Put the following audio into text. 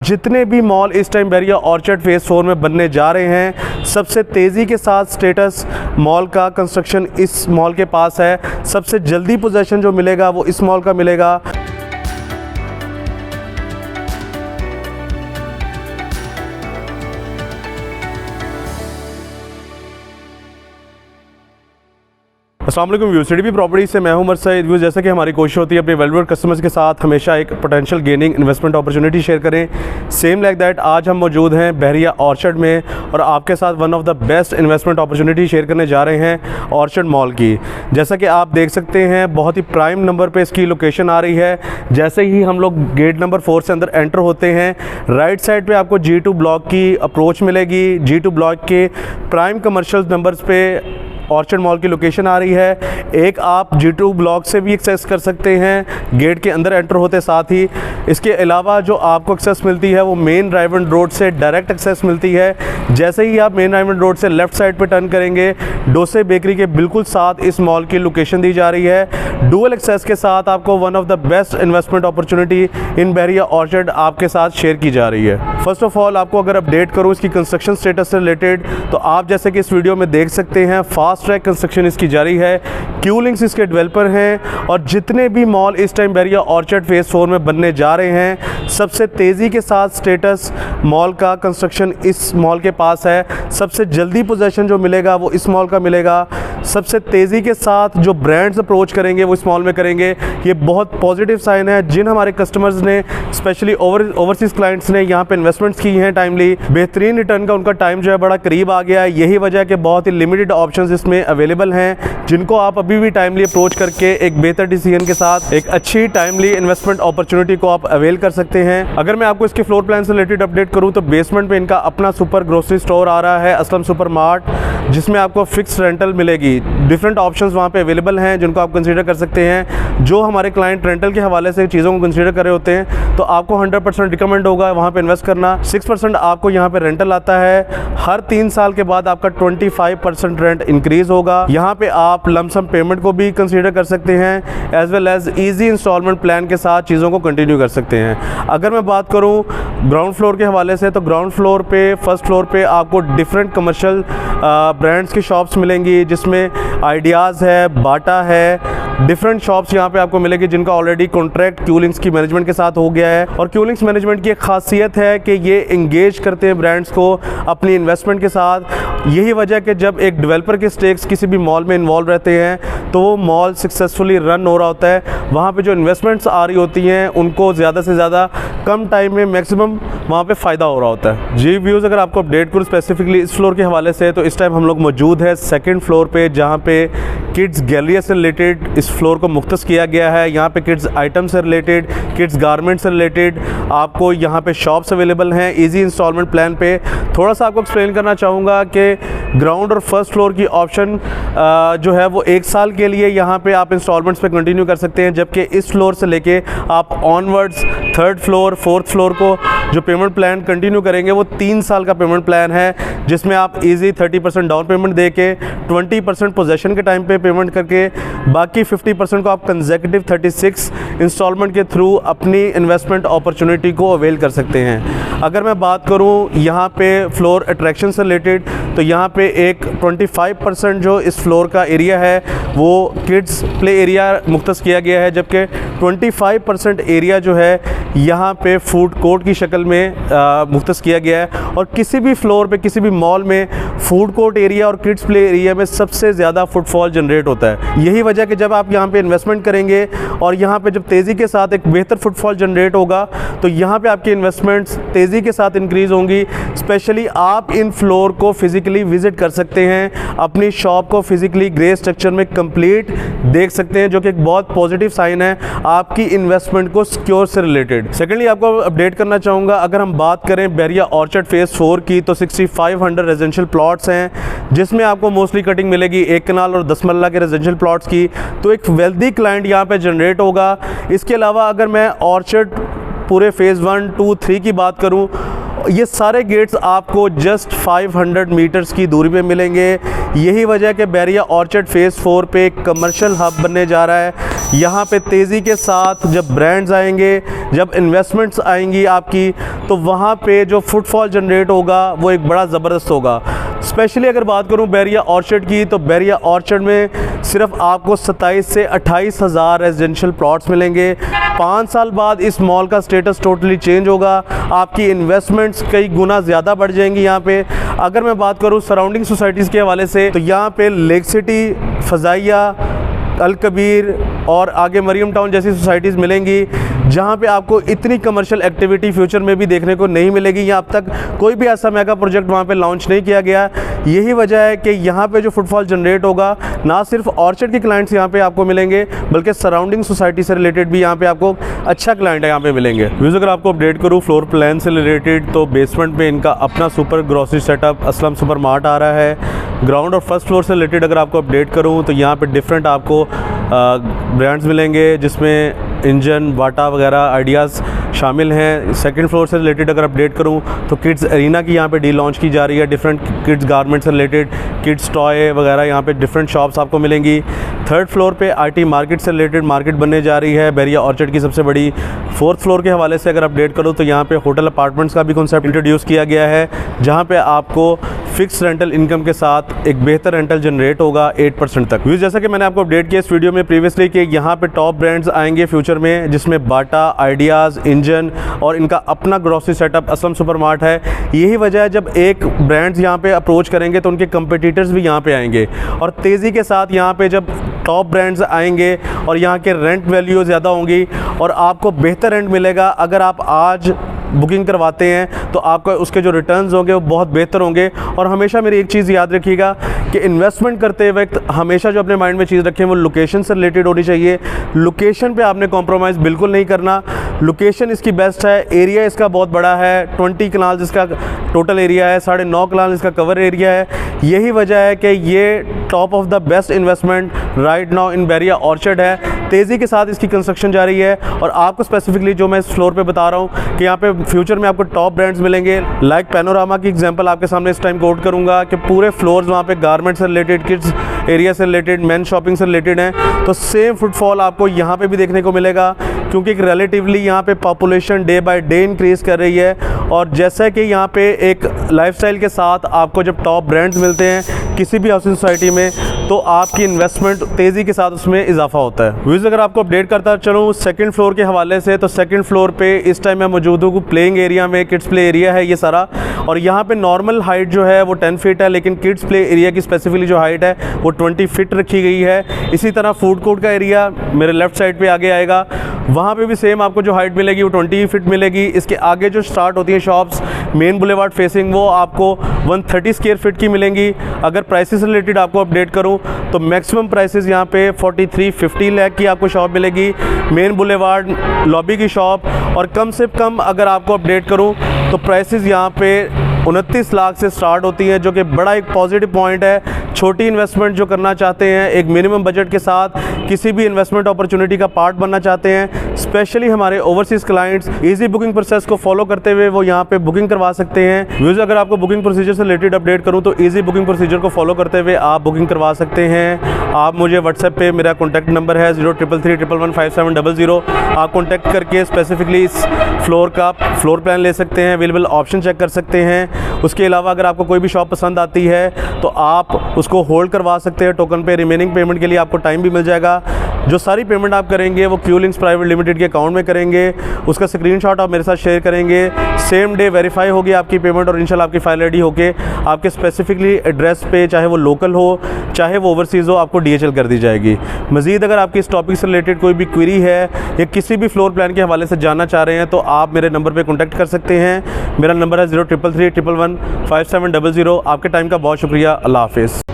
जितने भी मॉल इस टाइम बहरिया ऑर्चर्ड फेज़ 4 में बनने जा रहे हैं, सबसे तेज़ी के साथ स्टेटस मॉल का कंस्ट्रक्शन इस मॉल के पास है। सबसे जल्दी पोजीशन जो मिलेगा वो इस मॉल का मिलेगा। अस्सलाम वालेकुम व्यूअर्स, सिटी प्रॉपर्टी से मैं हूं उमर सईद। व्यूअर्स, जैसा कि हमारी कोशिश होती है अपने वैल्यूएबल कस्टमर्स के साथ हमेशा एक potential gaining investment opportunity share करें। सेम लाइक दैट आज हम मौजूद हैं बहरिया ऑर्चर्ड में और आपके साथ one of the best investment opportunity share करने जा रहे हैं ऑर्चर्ड मॉल की। जैसा कि आप देख सकते हैं बहुत ही प्राइम नंबर पर इसकी लोकेशन आ रही है। जैसे ही हम लोग गेट नंबर 4 से अंदर एंटर होते हैं, राइट साइड पर आपको G2 ब्लॉक की अप्रोच मिलेगी। G2 ब्लॉक के प्राइम कमर्शियल नंबर्स पे ऑर्चर्ड मॉल की लोकेशन आ रही है। एक आप G2 ब्लॉक से भी एक्सेस कर सकते हैं गेट के अंदर एंटर होते साथ ही। इसके अलावा जो आपको एक्सेस मिलती है वो मेन रायवंड रोड से डायरेक्ट एक्सेस मिलती है। जैसे ही आप मेन रायवंड रोड से लेफ़्ट साइड पे टर्न करेंगे, डोसे बेकरी के बिल्कुल साथ इस मॉल की लोकेशन दी जा रही है। डुअल एक्सेस के साथ आपको one of the best investment opportunity in Bahria orchard आपके साथ शेयर की जा रही है। फर्स्ट ऑफ ऑल आपको अगर अपडेट करूँ इसकी कंस्ट्रक्शन स्टेटस से रिलेटेड, तो आप जैसे कि इस वीडियो में देख सकते हैं फास्ट ट्रैक कंस्ट्रक्शन इसकी जारी है। क्यू लिंक्स इसके डेवलपर हैं और जितने भी मॉल इस टाइम बहरिया ऑर्चर्ड फेज़ 4 में बनने जा रहे हैं, सबसे तेज़ी के साथ स्टेटस मॉल का कंस्ट्रक्शन इस मॉल के पास है। सबसे जल्दी पोजीशन जो मिलेगा वो इस मॉल का मिलेगा। सबसे तेज़ी के साथ जो ब्रांड्स अप्रोच करेंगे वो इस मॉल में करेंगे। ये बहुत पॉजिटिव साइन है। जिन हमारे कस्टमर्स ने स्पेशली ओवरसीज़ क्लाइंट्स ने यहाँ पे इन्वेस्टमेंट्स की हैं टाइमली, बेहतरीन रिटर्न का उनका टाइम जो है बड़ा करीब आ गया है। यही वजह कि बहुत ही लिमिटेड ऑप्शंस इसमें अवेलेबल हैं, जिनको आप अभी भी टाइमली अप्रोच करके एक बेहतर डिसीजन के साथ एक अच्छी टाइमली इन्वेस्टमेंट अपॉर्चुनिटी को आप अवेल कर सकते हैं। अगर मैं आपको इसके फ्लोर प्लान से रिलेटेड अपडेट करूँ तो बेसमेंट पे इनका अपना सुपर ग्रोसरी स्टोर आ रहा है, असलम सुपर मार्ट, जिसमें आपको फिक्स रेंटल मिलेगी। डिफरेंट ऑप्शंस वहाँ पे अवेलेबल हैं जिनको आप कंसीडर कर सकते हैं। जो हमारे क्लाइंट रेंटल के हवाले से चीज़ों को कंसीडर कर रहे होते हैं तो आपको 100% रिकमेंड होगा वहाँ पे इन्वेस्ट करना। 6% आपको यहाँ पे रेंटल आता है। हर 3 साल के बाद आपका 25% रेंट इंक्रीज़ होगा। यहाँ पे आप लमसम पेमेंट को भी कंसीडर कर सकते हैं, as well as easy instalment plan के साथ चीज़ों को कंटिन्यू कर सकते हैं। अगर मैं बात करूँ ग्राउंड फ्लोर के हवाले से, तो ग्राउंड फ्लोर पे फर्स्ट फ्लोर पे आपको डिफरेंट कमर्शियल ब्रांड्स की शॉप्स मिलेंगी, जिसमें आइडियाज़ है, बाटा है, डिफरेंट शॉप्स यहाँ पे आपको मिलेगी जिनका ऑलरेडी कॉन्ट्रैक्ट क्यू लिंक्स की मैनेजमेंट के साथ हो गया है। और क्यू लिंक्स मैनेजमेंट की एक खासियत है कि ये इंगेज करते हैं ब्रांड्स को अपनी इन्वेस्टमेंट के साथ। यही वजह कि जब एक डेवलपर के स्टेक्स किसी भी मॉल में इन्वॉल्व रहते हैं तो वो मॉल सक्सेसफुली रन हो रहा होता है। वहाँ पे जो इन्वेस्टमेंट्स आ रही होती हैं उनको ज़्यादा से ज़्यादा कम टाइम में मैक्सिमम वहाँ पे फ़ायदा हो रहा होता है। जी व्यूज़, अगर आपको अपडेट करूँ स्पेसिफिकली इस फ्लोर के हवाले से, तो इस टाइम हम लोग मौजूद है सेकंड फ्लोर पे, जहाँ पे किड्स गैलरी से रिलेटेड इस फ्लोर को मुख्तस किया गया है। यहाँ पे किड्स आइटम से रिलेटेड, किड्स गारमेंट से रिलेटेड आपको यहाँ पे शॉप्स अवेलेबल हैं ईजी इंस्टॉलमेंट प्लान पे। थोड़ा सा आपको एक्सप्लेन करना चाहूँगा कि ग्राउंड और फर्स्ट फ्लोर की ऑप्शन जो है वो 1 साल के लिए यहाँ पे आप इंस्टॉलमेंट्स पे कंटिन्यू कर सकते हैं, जबकि इस फ्लोर से लेके आप onwards third floor, fourth floor को जो पेमेंट प्लान कंटिन्यू करेंगे वो 3 साल का पेमेंट प्लान है, जिसमें आप इजी 30% डाउन पेमेंट दे के 20% पोजेशन के टाइम पे पेमेंट करके बाकी 50% को आप कंसेक्यूटिव 36 इंस्टॉलमेंट के थ्रू अपनी इन्वेस्टमेंट अपॉर्चुनिटी को अवेल कर सकते हैं। अगर मैं बात करूँ यहाँ पे फ्लोर अट्रैक्शन से रिलेटेड, तो यहाँ पे एक 25% जो इस फ्लोर का एरिया है वो किड्स प्ले एरिया मुख्तस किया गया है, जबकि 25% एरिया जो है यहाँ पे फूड कोर्ट की शक्ल में मुख्तस किया गया है। और किसी भी फ्लोर पे, किसी भी मॉल में फूड कोर्ट एरिया और किड्स प्ले एरिया में सबसे ज़्यादा फुटफॉल जनरेट होता है। यही वजह कि जब आप यहाँ पे इन्वेस्टमेंट करेंगे और यहाँ पे जब तेज़ी के साथ एक बेहतर फुटफॉल जनरेट होगा तो यहाँ पे आपकी इन्वेस्टमेंट्स तेज़ी के साथ इंक्रीज़ होंगी। स्पेशली आप इन फ्लोर को फिज़िकली विज़िट कर सकते हैं, अपनी शॉप को फिज़िकली ग्रे स्ट्रक्चर में कंप्लीट देख सकते हैं, जो कि एक बहुत पॉजिटिव साइन है आपकी इन्वेस्टमेंट को सिक्योर से रिलेटेड। सेकेंडली आपको अपडेट करना चाहूँगा, अगर हम बात करें बहरिया ऑर्चर्ड फेज़ 4 की, तो 6500 रेजिडेंशियल प्लॉट्स हैं, जिसमें आपको मोस्टली कटिंग मिलेगी 1 कनाल और 10 मरला के रेजिडेंशियल प्लॉट्स की। तो एक वेल्दी क्लाइंट यहाँ पे जनरेट होगा। इसके अलावा अगर मैं ऑर्चर्ड पूरे फेज़ 1, 2, 3 की बात करूँ, ये सारे गेट्स आपको जस्ट 500 मीटर्स की दूरी पे मिलेंगे। यही वजह है कि बहरिया ऑर्चर्ड फेज़ 4 पे एक कमर्शियल हब बनने जा रहा है, यहाँ पे तेज़ी के साथ जब ब्रांड्स आएंगे, जब इन्वेस्टमेंट्स आएंगी आपकी, तो वहाँ पे जो फुटफॉल जनरेट होगा वो एक बड़ा ज़बरदस्त होगा। स्पेशली अगर बात करूँ बहरिया ऑर्चर्ड की, तो बहरिया ऑर्चर्ड में सिर्फ आपको 27 से 28 हज़ार रेजिडेंशियल प्लॉट्स मिलेंगे। 5 साल बाद इस मॉल का स्टेटस टोटली चेंज होगा, आपकी इन्वेस्टमेंट्स कई गुना ज़्यादा बढ़ जाएंगी यहाँ पे। अगर मैं बात करूँ सराउंडिंग सोसाइटीज़ के हवाले से, तो यहाँ पे लेक सिटी, फ़ज़ाइया, अल कबीर और आगे मरियम टाउन जैसी सोसाइटीज़ मिलेंगी, जहाँ पे आपको इतनी कमर्शियल एक्टिविटी फ्यूचर में भी देखने को नहीं मिलेगी। या अब तक कोई भी ऐसा मेगा प्रोजेक्ट वहाँ पे लॉन्च नहीं किया गया। यही वजह है कि यहाँ पे जो फुटफॉल जनरेट होगा, ना सिर्फ ऑर्चर्ड के क्लाइंट्स यहाँ पे आपको मिलेंगे, बल्कि सराउंडिंग सोसाइटी से रिलेटेड भी यहाँ पे आपको अच्छा क्लाइंट यहाँ पे मिलेंगे। व्यूज़ अगर आपको अपडेट करूँ फ्लोर प्लान से रिलेटेड, तो बेसमेंट में इनका अपना super grocery setup Aslam super mart आ रहा है। ग्राउंड और फर्स्ट फ्लोर से रिलेटेड अगर आपको अपडेट करूँ, तो यहाँ पे डिफरेंट आपको ब्रांड्स मिलेंगे, जिसमें इंजन, बाटा वगैरह आइडियाज़ शामिल हैं। सेकंड फ्लोर से रिलेटेड अगर अपडेट करूं, तो किड्स एरिना की यहाँ पे डी लॉन्च की जा रही है। डिफरेंट किड्स गारमेंट्स से रिलेटेड, किड्स टॉय वगैरह यहाँ पे डिफरेंट शॉप्स आपको मिलेंगी। थर्ड फ्लोर पे आईटी मार्केट से रिलेटेड मार्केट बनने जा रही है, बहरिया ऑर्चर्ड की सबसे बड़ी। फोर्थ फ्लोर के हवाले से अगर अपडेट करूँ, तो यहाँ पे होटल अपार्टमेंट्स का भी कॉन्सेप्ट इंट्रोड्यूस किया गया है, जहाँ पे आपको फिक्स रेंटल इनकम के साथ एक बेहतर रेंटल जनरेट होगा 8% तक। व्यूज़ जैसा कि मैंने आपको अपडेट किया इस वीडियो में प्रीवियसली कि यहाँ पे टॉप ब्रांड्स आएंगे फ्यूचर में, जिसमें बाटा, आइडियाज़, इंजन और इनका अपना grocery setup Aslam super mart है। यही वजह है, जब एक ब्रांड्स यहाँ पे अप्रोच करेंगे तो उनके कंपटीटर्स भी यहाँ पे आएंगे, और तेज़ी के साथ यहाँ पे जब टॉप ब्रांड्स आएंगे और यहाँ के रेंट वैल्यू ज़्यादा होंगी और आपको बेहतर रेंट मिलेगा। अगर आप आज बुकिंग करवाते हैं तो आपको उसके जो रिटर्न्स होंगे वो बहुत बेहतर होंगे। और हमेशा मेरी एक चीज़ याद रखिएगा कि इन्वेस्टमेंट करते वक्त हमेशा जो अपने माइंड में चीज़ रखें वो लोकेशन से रिलेटेड होनी चाहिए। लोकेशन पे आपने कॉम्प्रोमाइज़ बिल्कुल नहीं करना। लोकेशन इसकी बेस्ट है, एरिया इसका बहुत बड़ा है, 20 कनाल इसका टोटल एरिया है, 9.5 कनाल इसका कवर एरिया है। यही वजह है कि ये top of the best investment right now in Bahria orchard है। तेज़ी के साथ इसकी कंस्ट्रक्शन जारी है, और आपको स्पेसिफिकली जो मैं इस फ्लोर पे बता रहा हूँ कि यहाँ पे फ्यूचर में आपको टॉप ब्रांड्स मिलेंगे। लाइक पैनोरामा की एग्जांपल आपके सामने इस टाइम कोट करूँगा कि पूरे फ्लोर्स वहाँ पे गारमेंट से रिलेटेड, किड्स एरिया से रिलेटेड, मेन शॉपिंग से रिलेटेड हैं। तो सेम फुटफॉल आपको यहाँ पे भी देखने को मिलेगा, क्योंकि एक रिलेटिवली यहाँ पे population day by day increase कर रही है। और जैसा कि यहाँ पे एक लाइफस्टाइल के साथ आपको जब टॉप ब्रांड्स मिलते हैं किसी भी हाउसिंग सोसाइटी में, तो आपकी इन्वेस्टमेंट तेज़ी के साथ उसमें इजाफा होता है। व्यूज़ अगर आपको अपडेट करता चलूँ सेकंड फ्लोर के हवाले से, तो सेकंड फ्लोर पे इस टाइम मैं मौजूद हूँ प्लेइंग एरिया में। किड्स प्ले एरिया है ये सारा, और यहाँ पे नॉर्मल हाइट जो है वो 10 फीट है, लेकिन किड्स प्ले एरिया की स्पेसिफिकली जो हाइट है वो 20 फीट रखी गई है। इसी तरह फूड कोर्ट का एरिया मेरे लेफ़्ट साइड पर आगे आएगा, वहाँ पे भी सेम आपको जो हाइट मिलेगी वो 20 फीट मिलेगी। इसके आगे जो स्टार्ट होती है शॉप्स मेन बुलेवार्ड फेसिंग, वो आपको 130 स्क्वायर फीट की मिलेंगी। अगर प्राइसेस रिलेटेड आपको अपडेट करूं, तो मैक्सिमम प्राइसेस यहाँ पे 43-50 लाख की आपको शॉप मिलेगी, मेन बुलेवार्ड लॉबी की शॉप। और कम से कम अगर आपको अपडेट करूं, तो प्राइसेस यहाँ पे 29 लाख से स्टार्ट होती है, जो कि बड़ा एक पॉजिटिव पॉइंट है। छोटी इन्वेस्टमेंट जो करना चाहते हैं, एक मिनिमम बजट के साथ किसी भी इन्वेस्टमेंट अपॉर्चुनिटी का पार्ट बनना चाहते हैं, स्पेशली हमारे overseas clients, easy booking process को फॉलो करते हुए वो यहाँ पे बुकिंग करवा सकते हैं। व्यूज़ अगर आपको बुकिंग प्रोसीजर से रिलेटेड अपडेट करूँ, तो इजी बुकिंग प्रोसीजर को फॉलो करते हुए आप बुकिंग करवा सकते हैं। आप मुझे व्हाट्सएप पे, मेरा कॉन्टैक्ट नंबर है 0333115700, आप कॉन्टैक्ट करके स्पेसिफिकली इस फ्लोर का फ्लोर प्लान ले सकते हैं, अवेलेबल ऑप्शन चेक कर सकते हैं। उसके अलावा अगर आपको कोई भी शॉप पसंद आती है तो आप उसको होल्ड करवा सकते हैं टोकन पे। रिमेनिंग पेमेंट के लिए आपको टाइम भी मिल जाएगा। जो सारी पेमेंट आप करेंगे वो क्यू लिंक्स प्राइवेट लिमिटेड के अकाउंट में करेंगे, उसका स्क्रीनशॉट आप मेरे साथ शेयर करेंगे। सेम डे वेरीफाई होगी आपकी पेमेंट, और इंशाल्लाह आपकी फाइल रेडी होके आपके स्पेसिफिकली एड्रेस पे, चाहे वो लोकल हो चाहे वो ओवरसीज़ हो, आपको DHL कर दी जाएगी। मज़ीद अगर आपकी इस टॉपिक से रिलेटेड कोई भी क्वेरी है या किसी भी फ्लोर प्लान के हवाले से जानना चाह रहे हैं, तो आप मेरे नंबर पर कॉन्टैक्ट कर सकते हैं। मेरा नंबर है 0333115700। आपके टाइम का बहुत शुक्रिया। अल्लाह हाफ़िज़।